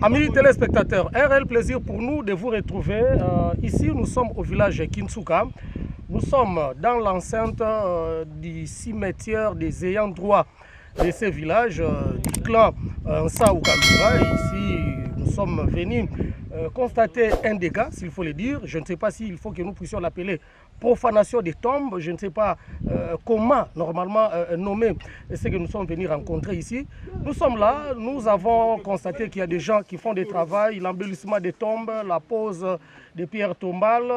Amis téléspectateurs, un réel plaisir pour nous de vous retrouver. Ici, nous sommes au village Kinsuka. Nous sommes dans l'enceinte du cimetière des ayants droit de ce village, du clan Nsao Kalunga. Ici, nous sommes venus constater un dégât, s'il faut le dire. Je ne sais pas s'il faut que nous puissions l'appeler profanation des tombes. Je ne sais pas comment normalement nommer ce que nous sommes venus rencontrer ici. Nous sommes là, nous avons constaté qu'il y a des gens qui font des travaux, l'embellissement des tombes, la pose des pierres tombales.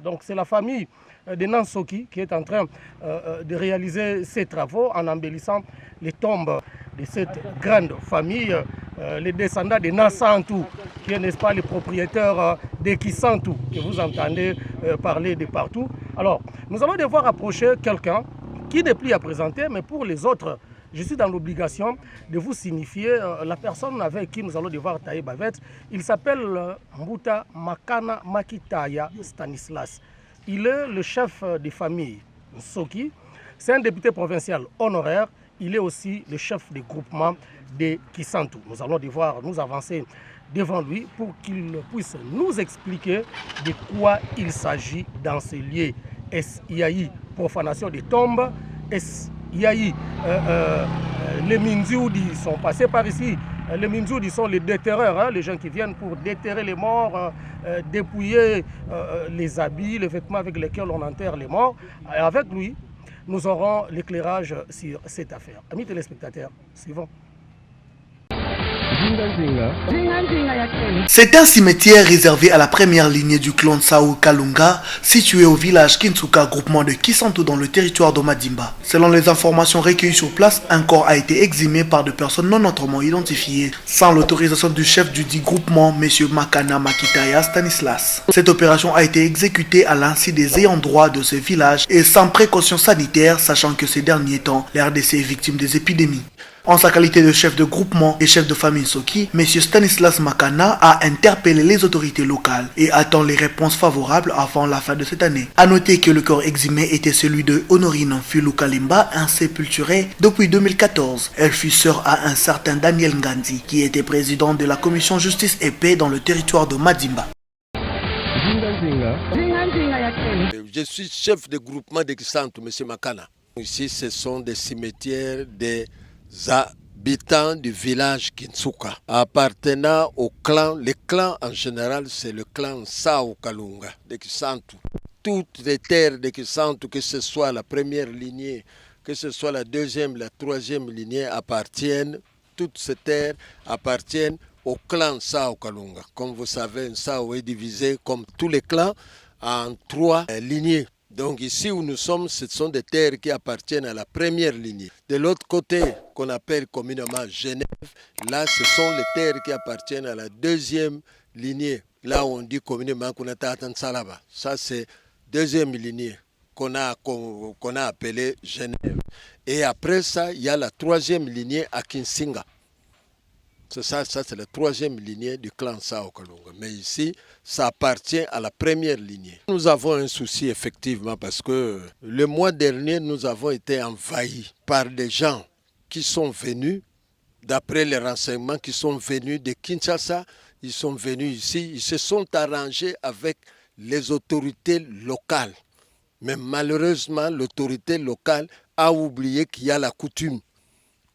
Donc c'est la famille de Nansoki qui est en train de réaliser ces travaux en embellissant les tombes de cette grande famille, les descendants de Nansantou, qui est, n'est-ce pas, les propriétaires de Kisantou, que vous entendez parler de partout. Alors, nous allons devoir approcher quelqu'un qui n'est plus à présenter, mais pour les autres, je suis dans l'obligation de vous signifier la personne avec qui nous allons devoir tailler bavette. Il s'appelle Mbuta Makana Makitaya Stanislas. Il est le chef de famille Soki. C'est un député provincial honoraire. Il est aussi le chef du groupement de Kisantou. Nous allons devoir nous avancer devant lui pour qu'il puisse nous expliquer de quoi il s'agit dans ce lieu. Est-ce qu'il y a eu profanation des tombes? Est-ce qu'il y a eu les Minzoudi sont passés par ici? Les Minzoudi sont les déterreurs, hein, les gens qui viennent pour déterrer les morts, dépouiller les habits, les vêtements avec lesquels on enterre les morts. Et avec lui, nous aurons l'éclairage sur cette affaire. Amis téléspectateurs, suivons. C'est un cimetière réservé à la première lignée du clan Nsao Kalunga, situé au village Kinsuka, groupement de Kisantou dans le territoire de Madimba. Selon les informations recueillies sur place, un corps a été exhumé par des personnes non autrement identifiées, sans l'autorisation du chef du dit groupement, M. Makana Makitaya Stanislas. Cette opération a été exécutée à l'insu des ayants droit de ce village et sans précaution sanitaire, sachant que ces derniers temps, l'RDC est victime des épidémies. En sa qualité de chef de groupement et chef de famille Soki, M. Stanislas Makana a interpellé les autorités locales et attend les réponses favorables avant la fin de cette année. A noter que le corps exhumé était celui de Honorine Filou Kalimba, insépulturé depuis 2014. Elle fut sœur à un certain Daniel Ngandi, qui était président de la commission justice et paix dans le territoire de Madimba. Je suis chef de groupement de Kisantou, M. Makana. Ici, ce sont des cimetières des habitants du village Kinsuka, appartenant au clan. Les clans en général, c'est le clan Nsao Kalunga de Kisantou. Toutes les terres de Kisantou, que ce soit la première lignée, que ce soit la deuxième, la troisième lignée, appartiennent, toutes ces terres appartiennent au clan Nsao Kalunga. Comme vous savez, Nsao est divisé, comme tous les clans, en 3 lignées. Donc ici où nous sommes, ce sont des terres qui appartiennent à la première lignée. De l'autre côté, qu'on appelle communément Genève, là ce sont les terres qui appartiennent à la deuxième lignée. Là où on dit communément qu'on a Tatan Salaba. Ça c'est deuxième lignée qu'on a appelée Genève. Et après ça, il y a la troisième lignée à Kinsinga. C'est ça c'est la troisième lignée du clan Nsao Kalunga. Mais ici, ça appartient à la première lignée. Nous avons un souci effectivement parce que le mois dernier, nous avons été envahis par des gens qui sont venus, d'après les renseignements, qui sont venus de Kinshasa. Ils sont venus ici, ils se sont arrangés avec les autorités locales. Mais malheureusement, l'autorité locale a oublié qu'il y a la coutume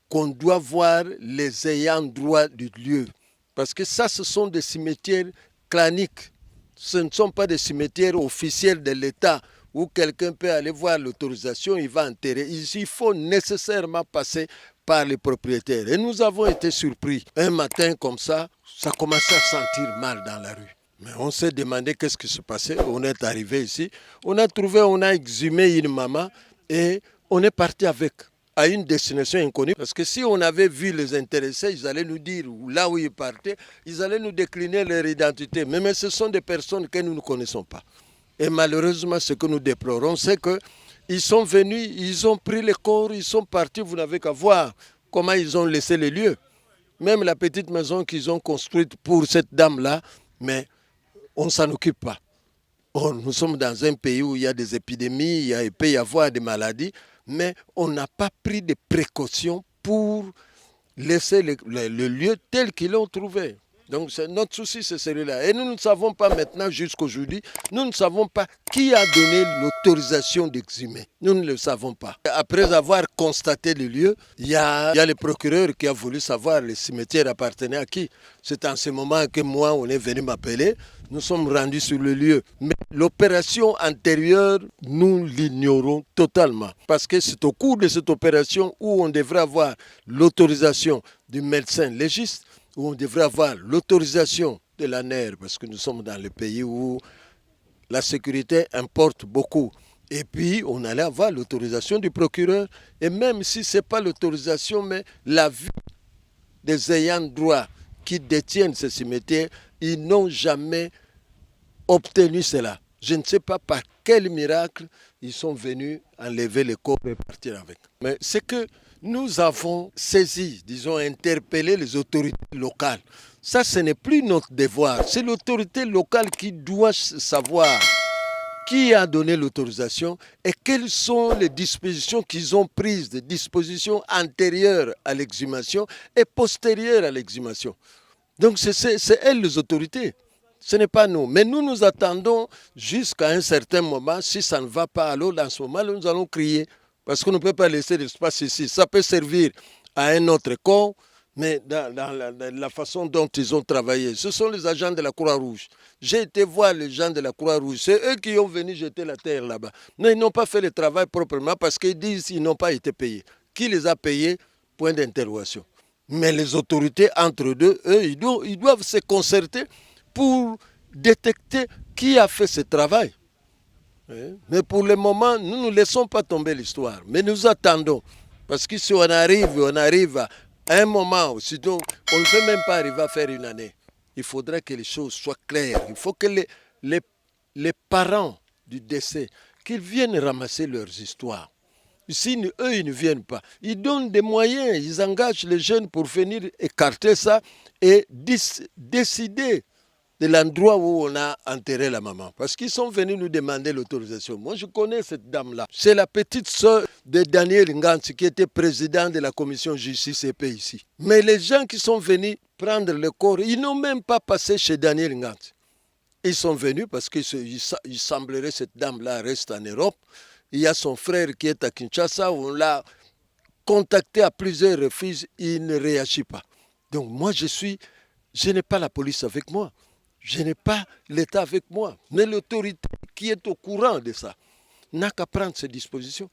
qu'on doit voir les ayants droit du lieu. Parce que ça, ce sont des cimetières claniques. Ce ne sont pas des cimetières officiels de l'État où quelqu'un peut aller voir l'autorisation, il va enterrer. Il faut nécessairement passer par les propriétaires. Et nous avons été surpris. Un matin comme ça commençait à sentir mal dans la rue. Mais on s'est demandé qu'est-ce qui se passait. On est arrivé ici. On a exhumé une maman et on est parti avec à une destination inconnue. Parce que si on avait vu les intéressés, ils allaient nous dire là où ils partaient, ils allaient nous décliner leur identité. Mais ce sont des personnes que nous ne connaissons pas. Et malheureusement, ce que nous déplorons, c'est qu'ils sont venus, ils ont pris les corps, ils sont partis. Vous n'avez qu'à voir comment ils ont laissé les lieux. Même la petite maison qu'ils ont construite pour cette dame-là, mais on ne s'en occupe pas. Nous sommes dans un pays où il y a des épidémies, il peut y avoir des maladies, mais on n'a pas pris de précautions pour laisser le lieu tel qu'ils l'ont trouvé. Donc notre souci, c'est celui-là. Et nous ne savons pas maintenant, jusqu'aujourd'hui, nous ne savons pas qui a donné l'autorisation d'exhumer. Nous ne le savons pas. Après avoir constaté le lieu, il y a le procureur qui a voulu savoir le cimetière appartenait à qui. C'est en ce moment que moi, on est venu m'appeler. Nous sommes rendus sur le lieu. Mais l'opération antérieure, nous l'ignorons totalement. Parce que c'est au cours de cette opération où on devrait avoir l'autorisation du médecin légiste, où on devrait avoir l'autorisation de l'ANER, parce que nous sommes dans le pays où la sécurité importe beaucoup. Et puis, on allait avoir l'autorisation du procureur. Et même si ce n'est pas l'autorisation, mais l'avis des ayants droit qui détiennent ce cimetière, ils n'ont jamais obtenu cela. Je ne sais pas par quel miracle ils sont venus enlever le corps et partir avec. Mais c'est que nous avons saisi, disons, interpellé les autorités locales. Ça, ce n'est plus notre devoir. C'est l'autorité locale qui doit savoir qui a donné l'autorisation et quelles sont les dispositions qu'ils ont prises, des dispositions antérieures à l'exhumation et postérieures à l'exhumation. Donc, c'est elles les autorités. Ce n'est pas nous. Mais nous attendons jusqu'à un certain moment. Si ça ne va pas, alors dans ce moment, nous allons crier. Parce qu'on ne peut pas laisser l'espace ici. Ça peut servir à un autre corps, mais dans la façon dont ils ont travaillé. Ce sont les agents de la Croix-Rouge. J'ai été voir les gens de la Croix-Rouge. C'est eux qui ont venu jeter la terre là-bas. Mais ils n'ont pas fait le travail proprement parce qu'ils disent qu'ils n'ont pas été payés. Qui les a payés? Point d'interrogation. Mais les autorités, entre deux, eux, ils doivent se concerter pour détecter qui a fait ce travail. Mais pour le moment, nous ne laissons pas tomber l'histoire. Mais nous attendons. Parce que si on arrive à un moment, sinon on ne peut même pas arriver à faire une année. Il faudrait que les choses soient claires. Il faut que les parents du décès, qu'ils viennent ramasser leurs histoires. Si eux, ils ne viennent pas, ils donnent des moyens, ils engagent les jeunes pour venir écarter ça et décider de l'endroit où on a enterré la maman. Parce qu'ils sont venus nous demander l'autorisation. Moi, je connais cette dame-là. C'est la petite sœur de Daniel Nganti qui était président de la commission justice et paix ici. Mais les gens qui sont venus prendre le corps, ils n'ont même pas passé chez Daniel Nganti. Ils sont venus parce qu'il semblerait que cette dame-là reste en Europe. Il y a son frère qui est à Kinshasa. On l'a contacté à plusieurs reprises. Il ne réagit pas. Donc moi, je n'ai pas la police avec moi. Je n'ai pas l'État avec moi. Mais l'autorité qui est au courant de ça n'a qu'à prendre ses dispositions.